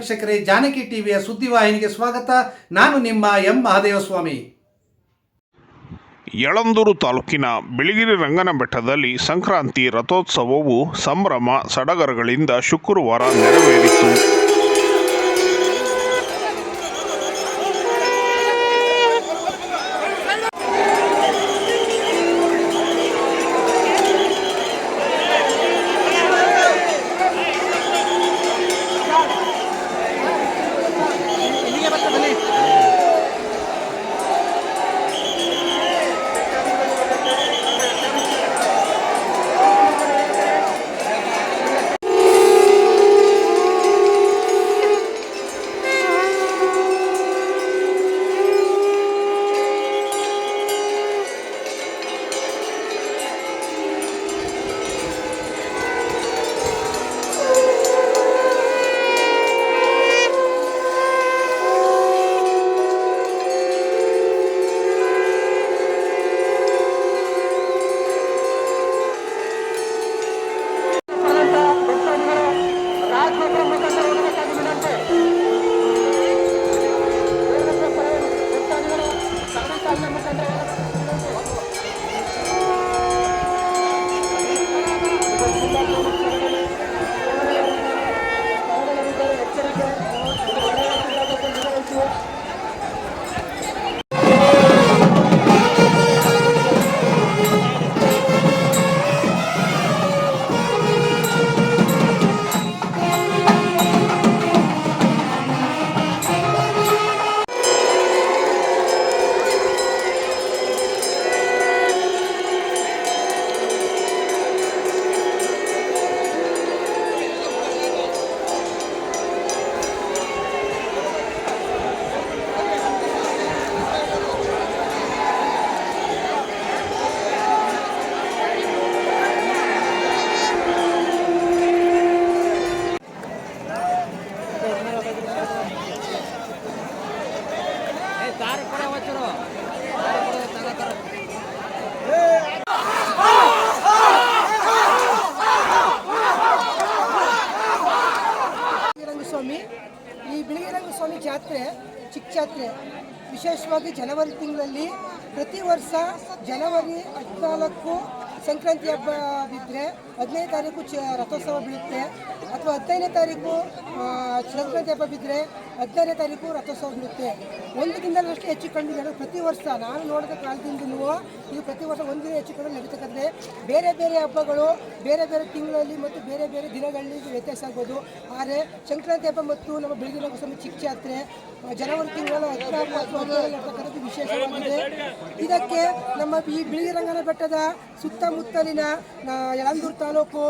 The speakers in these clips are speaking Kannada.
ವೀಕ್ಷಕರೇ, ಜಾನಕಿ ಟಿವಿಯ ಸುದ್ದಿವಾಹಿನಿಗೆ ಸ್ವಾಗತ. ನಾನು ನಿಮ್ಮ ಎಂ ಮಹದೇವಸ್ವಾಮಿ. ಯಳಂದೂರು ತಾಲೂಕಿನ ಬಿಳಿಗಿರಿ ರಂಗನ ಬೆಟ್ಟದಲ್ಲಿ ಸಂಕ್ರಾಂತಿ ರಥೋತ್ಸವವು ಸಂಭ್ರಮ ಸಡಗರಗಳಿಂದ ಶುಕ್ರವಾರ ನೆರವೇರಿತು. ಈ ಬಿಳಿಗಿರಿ ಸ್ವಾಮಿ ಜಾತ್ರೆ ಚಿಕ್ಕ ಜಾತ್ರೆ ವಿಶೇಷವಾಗಿ ಜನವರಿ ತಿಂಗಳಲ್ಲಿ ಪ್ರತಿ ವರ್ಷ ಜನವರಿ 14 ಸಂಕ್ರಾಂತಿ ಹಬ್ಬ ಬಿದ್ದರೆ 15ನೇ ತಾರೀಕು ರಥೋತ್ಸವ ಬೀಳುತ್ತೆ, ಅಥವಾ 15ನೇ ತಾರೀಕು ಸಂಕ್ರಾಂತಿ ಹಬ್ಬ ಬಿದ್ದರೆ 16ನೇ ತಾರೀಕು ರಥೋತ್ಸವ ಬೀಳುತ್ತೆ. ಒಂದು ದಿನದಲ್ಲಷ್ಟು ಹೆಚ್ಚು ಕಂಡು ಪ್ರತಿ ವರ್ಷ ನಾನು ನೋಡಿದ ಕಾಲದಿಂದಲೂ ಇದು ಪ್ರತಿ ವರ್ಷ ಒಂದು ದಿನ ಹೆಚ್ಚು ಕಂಡು ನಡೀತಕ್ಕಂದರೆ ಬೇರೆ ಬೇರೆ ಹಬ್ಬಗಳು ಬೇರೆ ಬೇರೆ ತಿಂಗಳಲ್ಲಿ ಮತ್ತು ಬೇರೆ ಬೇರೆ ದಿನಗಳಲ್ಲಿ ವ್ಯತ್ಯಾಸ ಆಗ್ಬೋದು. ಆದರೆ ಸಂಕ್ರಾಂತಿ ಹಬ್ಬ ಮತ್ತು ನಮ್ಮ ಬಿಳಿಗಿರಿ ರಂಗ ಸ್ವಾಮಿ ಚಿಕ್ಕ ಜಾತ್ರೆ ಜನವರಿ ತಿಂಗಳ 14 ನಡ್ತಕ್ಕಂಥದ್ದು ವಿಶೇಷವಾಗಿದೆ. ಇದಕ್ಕೆ ನಮ್ಮ ಈ ಬಿಳಿಗಿರಿ ರಂಗನ ಬೆಟ್ಟದ ಸುತ್ತಮುತ್ತಲಿನ ಯಳಂದೂರು ತಾಲೂಕು,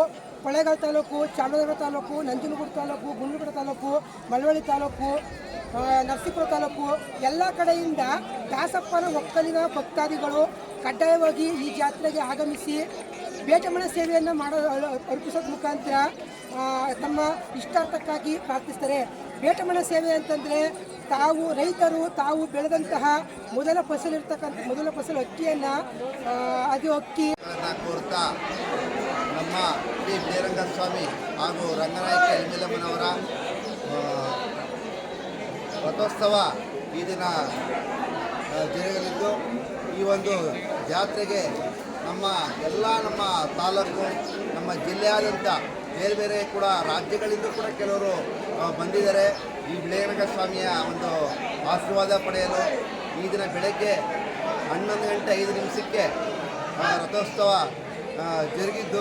ಕೊಳ್ಳೇಗಾಲ ತಾಲೂಕು, ಚಾಮರಾಜನಗರ ತಾಲೂಕು, ನಂಜನಗೂಡು ತಾಲೂಕು, ಗುಂಡ್ಲುಪೇಟೆ ತಾಲೂಕು, ಮಳವಳ್ಳಿ ತಾಲೂಕು, ನರಸೀಪುರ ತಾಲೂಕು ಎಲ್ಲ ಕಡೆಯಿಂದ ದಾಸಪ್ಪನ ಒಕ್ಕಲಿನ ಭಕ್ತಾದಿಗಳು ಕಡ್ಡಾಯವಾಗಿ ಈ ಜಾತ್ರೆಗೆ ಆಗಮಿಸಿ ಬೇಟಮಣ ಸೇವೆಯನ್ನು ಅರ್ಪಿಸೋದ ಮುಖಾಂತರ ತಮ್ಮ ಇಷ್ಟಾರ್ಥಕ್ಕಾಗಿ ಪ್ರಾರ್ಥಿಸ್ತಾರೆ. ಬೇಟಮಣ ಸೇವೆ ಅಂತಂದರೆ ರೈತರು ತಾವು ಬೆಳೆದಂತಹ ಮೊದಲ ಫಸಲು ಅಕ್ಕಿಯನ್ನು ಅದು ಅಕ್ಕಿ ಕೋರ್ತಾ ನಮ್ಮ ಶ್ರೀ ಬಿಳಿಗಿರಿ ಸ್ವಾಮಿ ಹಾಗೂ ರಂಗನಾಯಕ ಎಲ್ಮಿಲಮ್ಮನವರ ರಥೋತ್ಸವ ಈ ದಿನ ಜರುಗಲಿದ್ದು, ಈ ಒಂದು ಜಾತ್ರೆಗೆ ನಮ್ಮ ತಾಲೂಕು, ನಮ್ಮ ಜಿಲ್ಲೆಯಾದಂಥ ಬೇರೆ ಬೇರೆ ಕೂಡ ರಾಜ್ಯಗಳಿಂದ ಕೂಡ ಕೆಲವರು ಬಂದಿದ್ದಾರೆ ಈ ಬಿಳಿಗಿರಿ ಸ್ವಾಮಿಯ ಒಂದು ಆಶೀರ್ವಾದ ಪಡೆಯಲು. ಈ ದಿನ ಬೆಳಗ್ಗೆ 11 ಗಂಟೆ 5 ನಿಮಿಷಕ್ಕೆ ರಥೋತ್ಸವ ಜರುಗಿದ್ದು